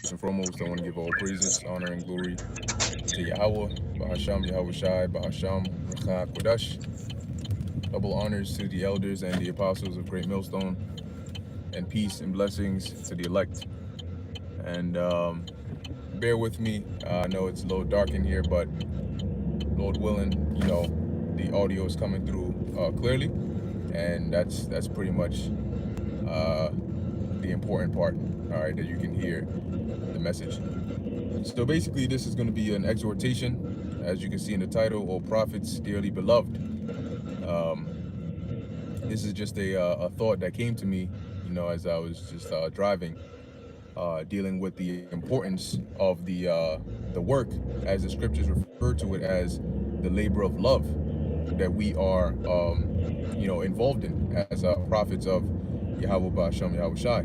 First and foremost, I want to give all praises, honor, and glory to Yahweh, Bahasham, Yahweh Shai, Bahasham, Rechak, Kodash. Double honors to the elders and the apostles of Great Millstone, and peace and blessings to the elect. And bear with me. I know it's a little dark in here, but Lord willing, the audio is coming through clearly, and that's pretty much the important part. All right, that you can hear the message. So basically, this is going to be an exhortation, as you can see in the title, "O prophets, dearly beloved." Um, this is just a thought that came to me, as I was just driving, dealing with the importance of the work, as the scriptures refer to it as the labor of love that we are, involved in as prophets of Yahweh Ba'Shem Yahweh Shai.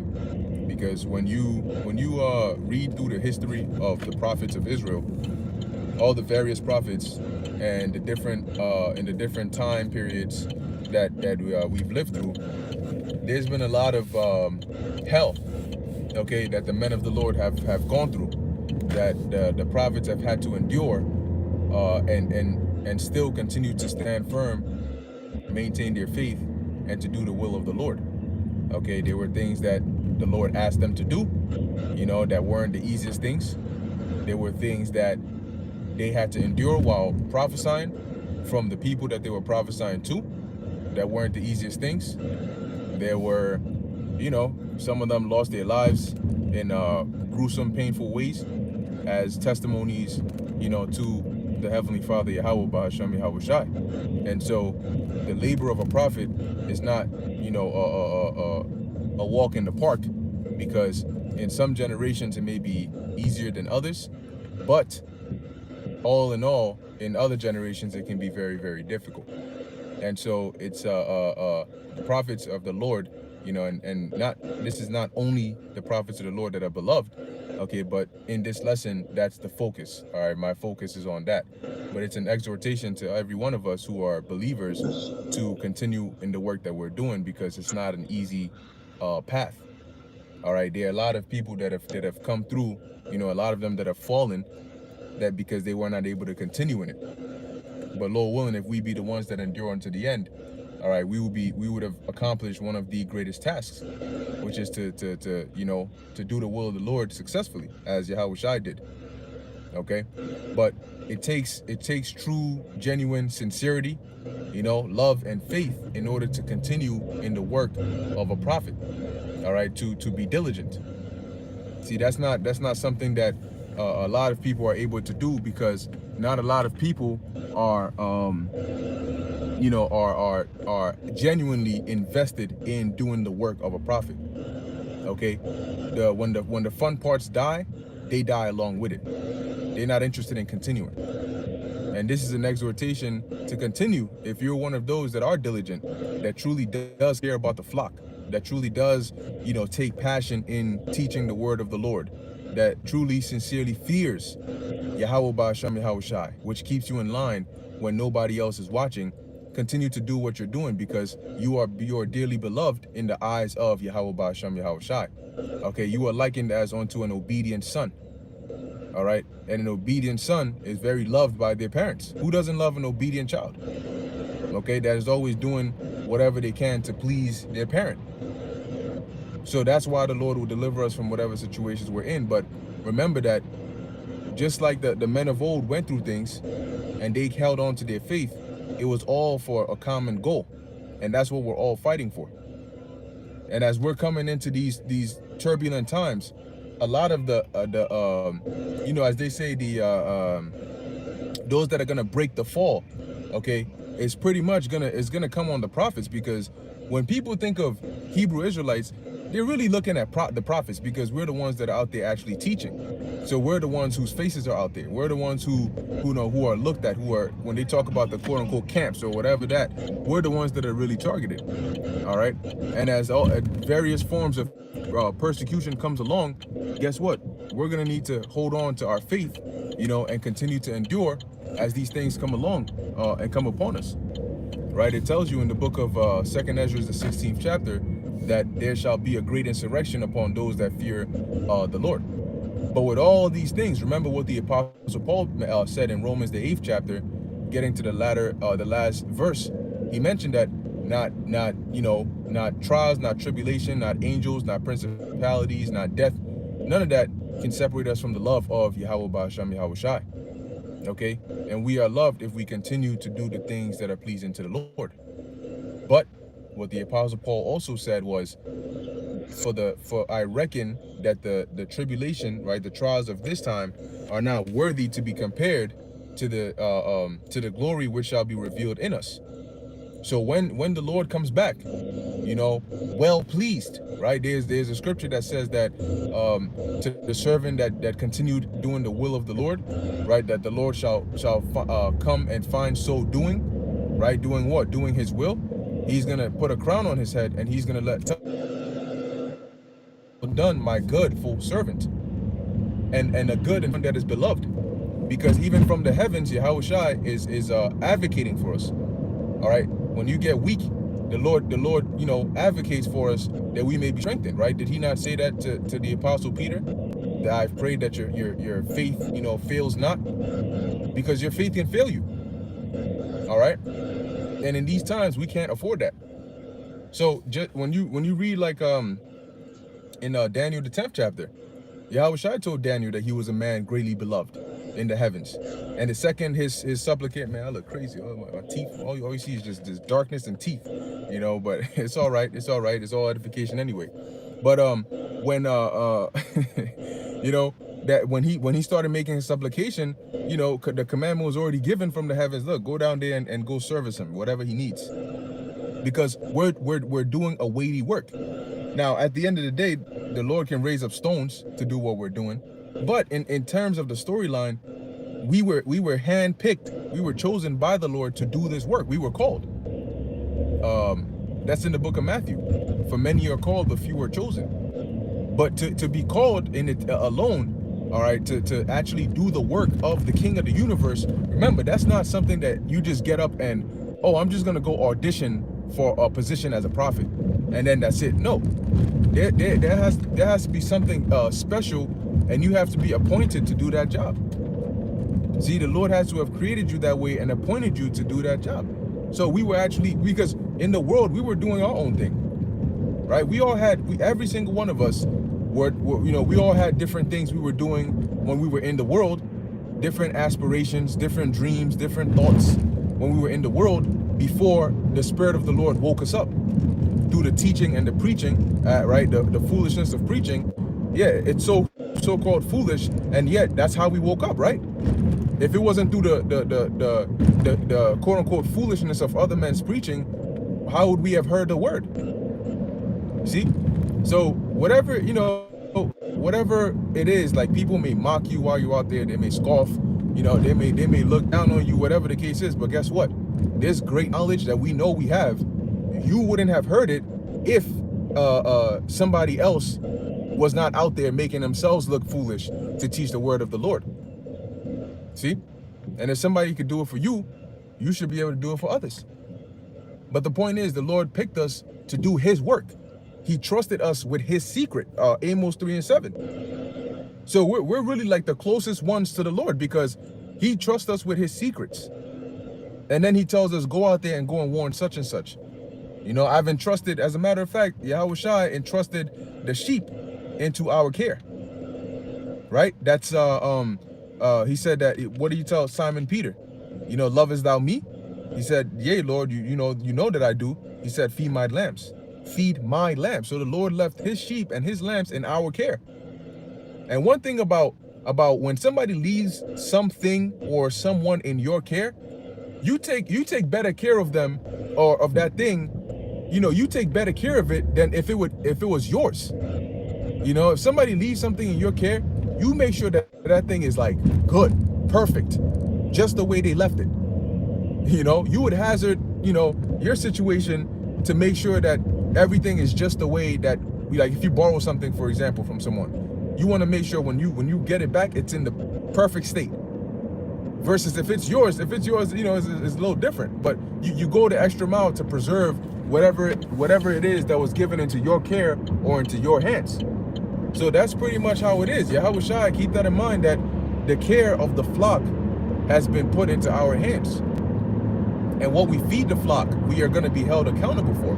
Because when you read through the history of the prophets of Israel, all the various prophets and the different in the different time periods that we've lived through, there's been a lot of hell, okay, that the men of the Lord have gone through, that the prophets have had to endure, and still continue to stand firm, maintain their faith, and to do the will of the Lord. Okay, there were things that the Lord asked them to do, that weren't the easiest things. There were things that they had to endure while prophesying from the people that they were prophesying to, that weren't the easiest things. There were, some of them lost their lives in gruesome, painful ways as testimonies, to the Heavenly Father, Yahweh Ba'Shem Yahweh Shai. And so the labor of a prophet is not, a walk in the park, because in some generations it may be easier than others, but all in all, in other generations it can be very, very difficult. And so it's the prophets of the Lord, and not, this is not only the prophets of the Lord that are beloved, okay, but in this lesson, that's the focus. All right, my focus is on that. But it's an exhortation to every one of us who are believers to continue in the work that we're doing, because it's not an easy path. All right, there are a lot of people that have come through, a lot of them that have fallen, that because they were not able to continue in it. But Lord willing, if we be the ones that endure unto the end, all right, we would have accomplished one of the greatest tasks, which is to do the will of the Lord successfully, as Yahweh Shai did. Okay, but it takes true, genuine sincerity, love and faith in order to continue in the work of a prophet. All right, to be diligent. See, that's not something that a lot of people are able to do, because not a lot of people are are genuinely invested in doing the work of a prophet. Okay, when the fun parts die, they die along with it. They're not interested in continuing. And this is an exhortation to continue if you're one of those that are diligent, that truly does care about the flock, that truly does, take passion in teaching the word of the Lord, that truly, sincerely fears Yahweh Ba'Shem Yahweh Shai, which keeps you in line when nobody else is watching. Continue to do what you're doing, because you are dearly beloved in the eyes of Yahweh Ba'Shem Yahweh Shai. Okay, you are likened as unto an obedient son. All right, and an obedient son is very loved by their parents. Who doesn't love an obedient child? Okay, that is always doing whatever they can to please their parent. So that's why the Lord will deliver us from whatever situations we're in. But remember that just like the men of old went through things and they held on to their faith, it was all for a common goal. And that's what we're all fighting for. And as we're coming into these turbulent times, a lot of as they say, those that are gonna break the fall, okay, it's pretty much gonna come on the prophets, because when people think of Hebrew Israelites, they're really looking at the prophets, because we're the ones that are out there actually teaching. So we're the ones whose faces are out there. We're the ones who are looked at, who are, when they talk about the quote unquote camps or whatever that, we're the ones that are really targeted. All right, and as various forms of persecution comes along, guess what? We're gonna need to hold on to our faith, and continue to endure as these things come along and come upon us. Right? It tells you in the book of 2nd Ezra, the 16th chapter, that there shall be a great insurrection upon those that fear the Lord. But with all these things, remember what the Apostle Paul said in Romans, the 8th chapter, getting to the last verse. He mentioned that not trials, not tribulation, not angels, not principalities, not death, none of that can separate us from the love of Yahweh Ba'asham Yahweh Shai. Okay, and we are loved if we continue to do the things that are pleasing to the Lord. But what the Apostle Paul also said was, for I reckon that the tribulation, right, the trials of this time are not worthy to be compared to the glory which shall be revealed in us. So when the Lord comes back, well pleased, right? There's a scripture that says that to the servant that continued doing the will of the Lord, right, that the Lord shall come and find so doing, right? Doing what? Doing his will. He's gonna put a crown on his head, and he's gonna let done, my good full servant, and a good and one that is beloved, because even from the heavens, Yahweh Shai is advocating for us. All right, when you get weak, the Lord, advocates for us that we may be strengthened. Right? Did he not say that to the Apostle Peter? That I've prayed that your faith, fails not, because your faith can fail you. All right, and in these times we can't afford that. So just when you read like in Daniel the 10th chapter, Yahweh Shai told Daniel that he was a man greatly beloved in the heavens. And the second his supplicant, man, I look crazy. Oh, my teeth, all you see is just this darkness and teeth, but it's all right. It's all right. It's all edification anyway. But when that when he started making his supplication, the commandment was already given from the heavens. Look, go down there and go service him, whatever he needs, because we're doing a weighty work. Now, at the end of the day, the Lord can raise up stones to do what we're doing. But in terms of the storyline, we were handpicked. We were chosen by the Lord to do this work. We were called. That's in the book of Matthew. For many are called, but few are chosen. But to be called in it alone, all right, to actually do the work of the King of the universe, remember, that's not something that you just get up and, I'm just going to go audition for a position as a prophet, and then that's it. No, there has to be something special, and you have to be appointed to do that job. See, the Lord has to have created you that way and appointed you to do that job. So we were actually, because in the world we were doing our own thing, right? Every single one of us were we all had different things we were doing when we were in the world, different aspirations, different dreams, different thoughts when we were in the world, before the Spirit of the Lord woke us up through the teaching and the preaching, right? The foolishness of preaching. Yeah, it's so-called foolish, and yet that's how we woke up, right? If it wasn't through the quote-unquote foolishness of other men's preaching, how would we have heard the word? See? So whatever it is, like, people may mock you while you're out there, they may scoff, they may look down on you, whatever the case is, but guess what? There's great knowledge that we know we have. You wouldn't have heard it if somebody else was not out there making themselves look foolish to teach the word of the Lord. See? And if somebody could do it for you, you should be able to do it for others. But the point is, the Lord picked us to do his work. He trusted us with his secret, Amos 3:7. So we're really like the closest ones to the Lord, because he trusts us with his secrets. And then he tells us, go out there and go and warn such and such. I've entrusted, as a matter of fact, Yahweh Shai entrusted the sheep into our care. Right? That's, he said that, what do you tell Simon Peter? Lovest thou me? He said, yea, Lord, you know that I do. He said, feed my lambs. Feed my lambs. So the Lord left his sheep and his lambs in our care. And one thing about when somebody leaves something or someone in your care, you take better care of them, or of that thing. You take better care of it than if it was yours. If somebody leaves something in your care, you make sure that thing is like good, perfect, just the way they left it. You would hazard, your situation to make sure that everything is just the way that, like, if you borrow something, for example, from someone, you want to make sure when you get it back, it's in the perfect state. Versus if it's yours, it's a little different. But you go the extra mile to preserve whatever it is that was given into your care or into your hands. So that's pretty much how it is. Yahweh Shai, keep that in mind, that the care of the flock has been put into our hands. And what we feed the flock, we are going to be held accountable for.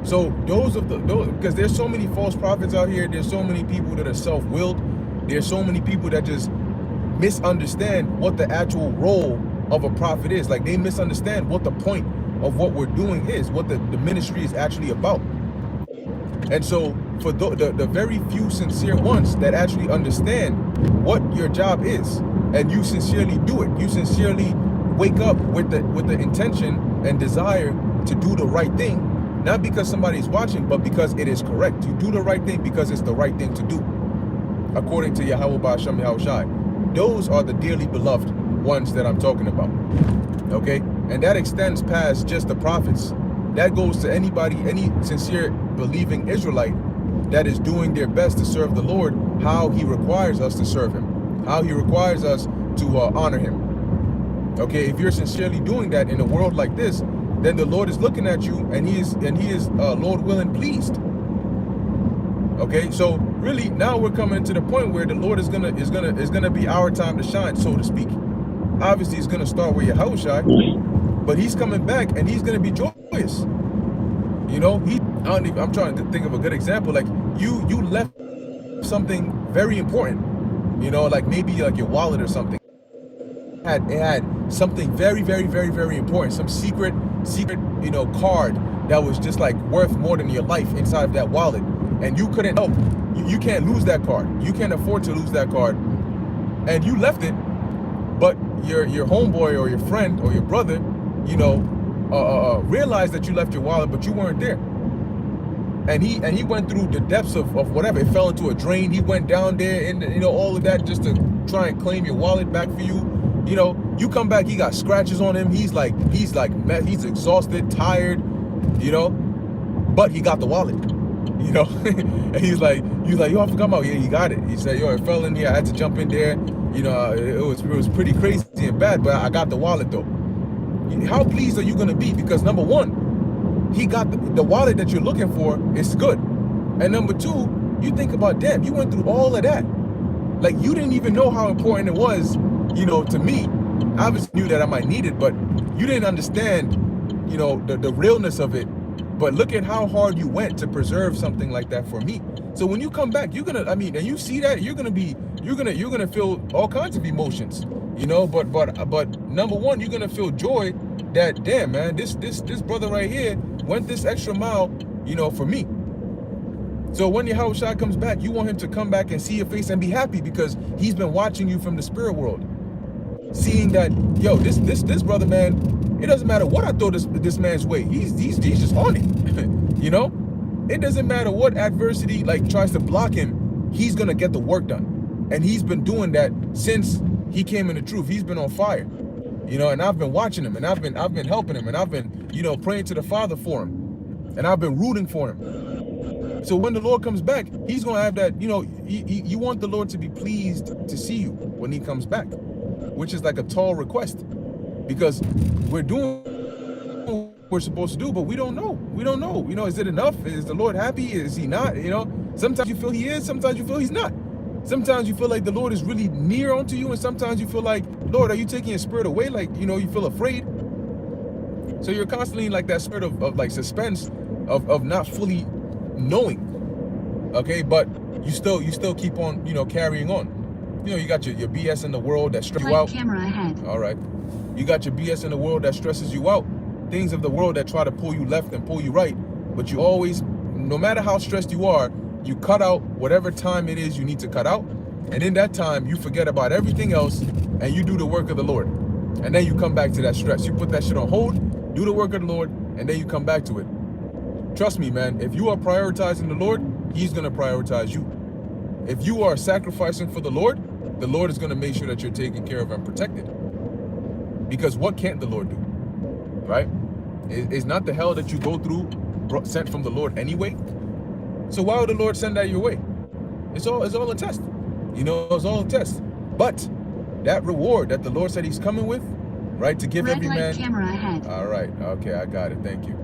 So those because there's so many false prophets out here, there's so many people that are self-willed, there's so many people that just misunderstand what the actual role of a prophet is. Like, they misunderstand what the point of what we're doing is, what the ministry is actually about. And so for the very few sincere ones that actually understand what your job is, and you sincerely do it, you sincerely wake up with the intention and desire to do the right thing, not because somebody's watching, but because it is correct. You do the right thing because it's the right thing to do, according to Yahweh Ba'asham Yahweh Shai. Those are the dearly beloved ones that I'm talking about. Okay? And that extends past just the prophets. That goes to anybody, any sincere believing Israelite that is doing their best to serve the Lord how he requires us to serve him, how he requires us to honor him. Okay, if you're sincerely doing that in a world like this, then the Lord is looking at you, and he is Lord willing pleased. Okay, so really now we're coming to the point where the Lord is gonna be our time to shine, so to speak. Obviously, it's gonna start with Yahweh Shai, but he's coming back and he's gonna be joyous. You know, I'm trying to think of a good example. Like you left something very important. You know, like maybe like your wallet or something. It had something very, very, very, very important, some secret, you know, card that was just like worth more than your life inside of that wallet, and you couldn't help. You can't lose that card. You can't afford to lose that card, and you left it. But your homeboy or your friend or your brother, you know, realized that you left your wallet, but you weren't there. And he went through the depths of whatever. It fell into a drain. He went down there and, you know, all of that just to try and claim your wallet back for you. You know, you come back, he got scratches on him. He's exhausted, tired, you know, but he got the wallet, you know. And he's like, yo, I forgot about, yeah, he got it. He said, yo, it fell in here. I had to jump in there. You know, it was pretty crazy and bad, but I got the wallet though. How pleased are you going to be? Because number one, he got the wallet that you're looking for is good. And number two, you think about, damn, you went through all of that. Like, you didn't even know how important it was, you know, to me. I obviously knew that I might need it, but you didn't understand, you know, the realness of it. But look at how hard you went to preserve something like that for me. So when you come back, you're gonna, I mean, and you see that, you're gonna feel all kinds of emotions, you know. But number one, you're gonna feel joy that, damn, man, this brother right here went this extra mile, you know, for me. So when Yahweh Shai comes back, you want him to come back and see your face and be happy, because he's been watching you from the spirit world, seeing that, yo, this brother, man, it doesn't matter what I throw this man's way, he's just on it. You know, it doesn't matter what adversity like tries to block him, he's gonna get the work done. And he's been doing that since he came in the truth. He's been on fire, you know. And I've been watching him, and I've been helping him, and I've been, you know, praying to the Father for him, and I've been rooting for him. So when the Lord comes back, he's going to have that, you know, you want the Lord to be pleased to see you when he comes back, which is like a tall request, because we're doing what we're supposed to do, but we don't know. We don't know. You know, is it enough? Is the Lord happy? Is he not? You know, sometimes you feel he is, sometimes you feel he's not. Sometimes you feel like the Lord is really near unto you, and sometimes you feel like, Lord, are you taking your spirit away? Like, you know, you feel afraid. So you're constantly in like that spirit of like suspense of not fully knowing. Okay, but you still keep on, you know, carrying on. You know, you got your BS in the world that stresses you out. Camera ahead. All right, you got your BS in the world that stresses you out, things of the world that try to pull you left and pull you right, but you always, no matter how stressed you are, you cut out whatever time it is you need to cut out, and in that time you forget about everything else and you do the work of the Lord. And then you come back to that stress, you put that shit on hold, do the work of the Lord, and then you come back to it. Trust me, man, if you are prioritizing the Lord, he's going to prioritize you. If you are sacrificing for the Lord is going to make sure that you're taken care of and protected. Because what can't the Lord do, right? It's not the hell that you go through sent from the Lord anyway. So why would the Lord send that your way? It's all a test. You know, it's all a test. But that reward that the Lord said he's coming with, right, to give every man. Camera ahead. All right. Okay, I got it. Thank you.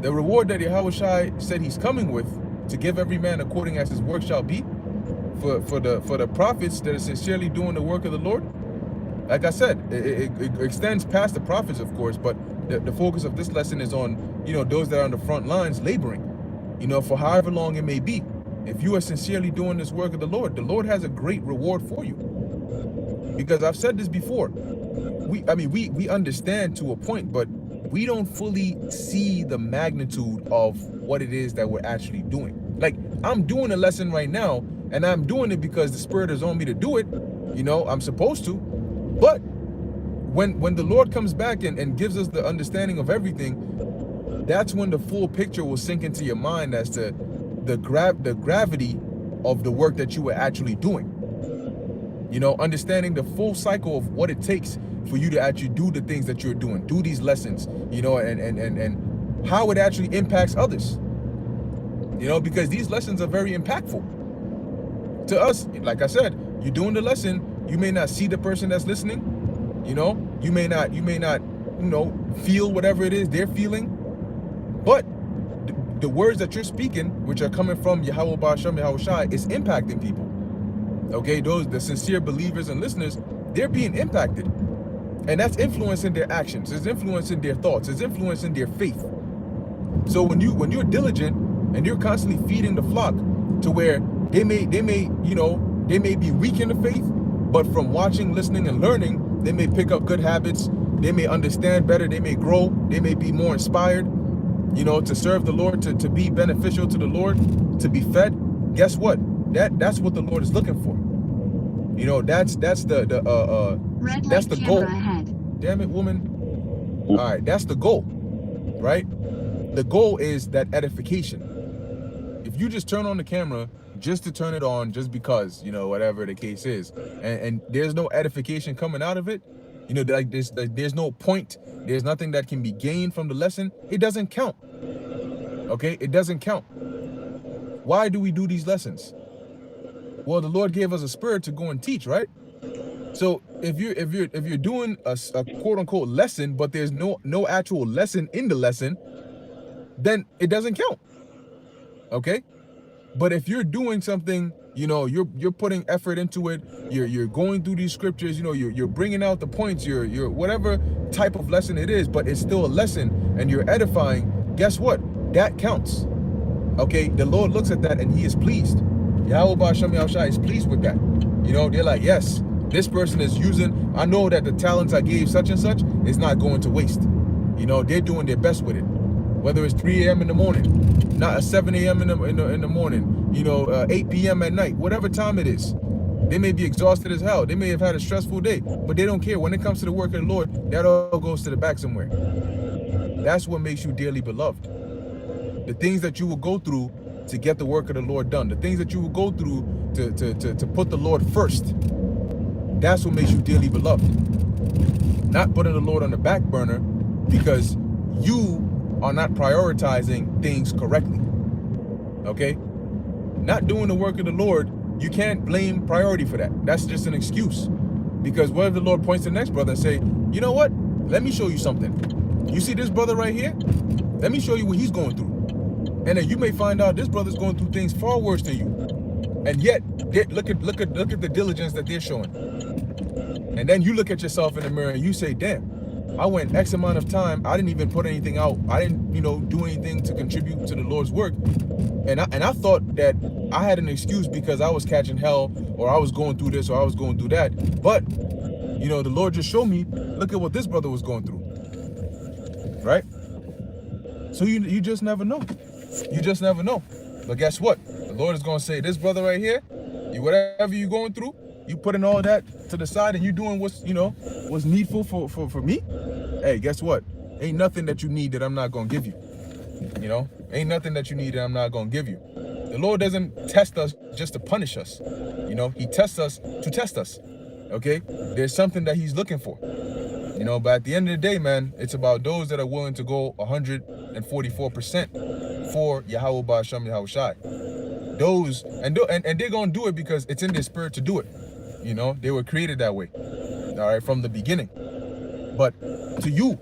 The reward that Yahweh Shai said he's coming with to give every man according as his work shall be, for the prophets that are sincerely doing the work of the Lord. Like I said, it extends past the prophets, of course, but the focus of this lesson is on, those that are on the front lines laboring, for however long it may be. If you are sincerely doing this work of the Lord has a great reward for you. Because I've said this before, we understand to a point, but we don't fully see the magnitude of what it is that we're actually doing. Like, I'm doing a lesson right now, and I'm doing it because the Spirit is on me to do it. I'm supposed to. But when the Lord comes back and gives us the understanding of everything, that's when the full picture will sink into your mind as to the gravity of the work that you were actually doing. Understanding the full cycle of what it takes for you to actually do the things that you're doing, do these lessons, and how it actually impacts others. Because these lessons are very impactful. To us, like I said, you're doing the lesson, you may not see the person that's listening, you may not, feel whatever it is they're feeling, but the words that you're speaking, which are coming from Yahweh Ba'ashem Yahweh Shai, is impacting people. Okay, the sincere believers and listeners, they're being impacted. And that's influencing their actions, it's influencing their thoughts, it's influencing their faith. So when you're diligent and you're constantly feeding the flock to where they may be weak in the faith, but from watching, listening, and learning, they may pick up good habits, they may understand better, they may grow, they may be more inspired, to serve the Lord, to be beneficial to the Lord, to be fed. Guess what? That's what the Lord is looking for. That's the goal. Ahead. Damn it, woman. All right, that's the goal, right? The goal is that edification. If you just turn on the camera just to turn it on, just because, whatever the case is, and there's no edification coming out of it, there's no point, there's nothing that can be gained from the lesson, it doesn't count. Okay, it doesn't count. Why do we do these lessons? Well, the Lord gave us a spirit to go and teach, right? So if you're doing a quote unquote lesson, but there's no actual lesson in the lesson, then it doesn't count. Okay? But if you're doing something, you're putting effort into it, you're going through these scriptures, you're bringing out the points, you're whatever type of lesson it is, but it's still a lesson and you're edifying, guess what? That counts. Okay? The Lord looks at that and he is pleased. Yahweh Ba'ashem Yahweh Shai is pleased with that. They're like, yes, this person is using, I know that the talents I gave such and such is not going to waste. They're doing their best with it. Whether it's 3 a.m. in the morning, not 7 a.m. in the morning, 8 p.m. at night, whatever time it is. They may be exhausted as hell. They may have had a stressful day, but they don't care. When it comes to the work of the Lord, that all goes to the back somewhere. That's what makes you dearly beloved. The things that you will go through to get the work of the Lord done, the things that you will go through to put the Lord first, that's what makes you dearly beloved. Not putting the Lord on the back burner because you are not prioritizing things correctly. Okay? Not doing the work of the Lord, you can't blame priority for that. That's just an excuse. Because what if the Lord points to the next brother and say, you know what? Let me show you something. You see this brother right here? Let me show you what he's going through. And then you may find out this brother's going through things far worse than you. And yet, look at the diligence that they're showing. And then you look at yourself in the mirror and you say, damn, I went X amount of time, I didn't even put anything out, I didn't, do anything to contribute to the Lord's work. And I thought that I had an excuse because I was catching hell, or I was going through this, or I was going through that. But, the Lord just showed me, look at what this brother was going through. Right? So you just never know. You just never know. But guess what? The Lord is going to say, this brother right here, whatever you're going through, you putting all that to the side and you doing what's needful for me. Hey, guess what? Ain't nothing that you need that I'm not going to give you. Ain't nothing that you need that I'm not going to give you. The Lord doesn't test us just to punish us. He tests us to test us. Okay? There's something that he's looking for. But at the end of the day, man, it's about those that are willing to go 144% for Yahweh Ba'ashem Yahweh Shai. Those, and they're going to do it because it's in their spirit to do it. They were created that way. All right, from the beginning. But to you,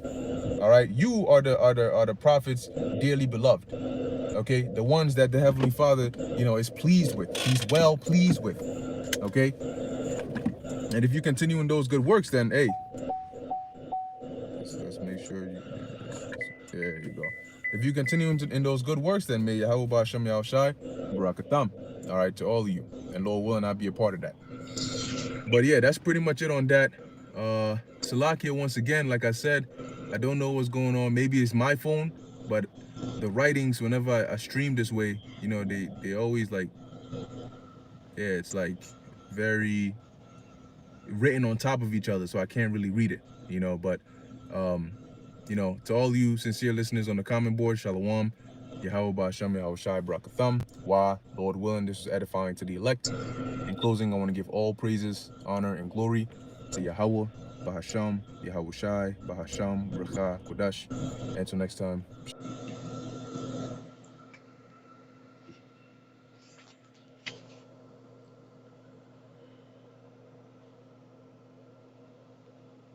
all All right, you are the prophets dearly beloved. Okay, the ones that the Heavenly Father, is pleased with. He's well pleased with. Okay, and if you continue in those good works, then hey, let's make sure you. There you go. If you continue in those good works, then may Yahweh Ba'Shem Yahushai Barakatam. All right, to all of you, and Lord willing, I'll be a part of that. But yeah, that's pretty much it on that. Salakia, once again, like I said, I don't know what's going on. Maybe it's my phone, but the writings, whenever I stream this way, they always like, yeah, it's like very written on top of each other, so I can't really read it, but to all you sincere listeners on the comment board, Shalom, Yahweh Ba'Shem Yahushai Barakatham. Why, Lord willing, this is edifying to the elect. In closing, I want to give all praises, honor, and glory to Yahweh Ba'Shem Yahushai Ba'Shem Bracha Kodash. Until next time.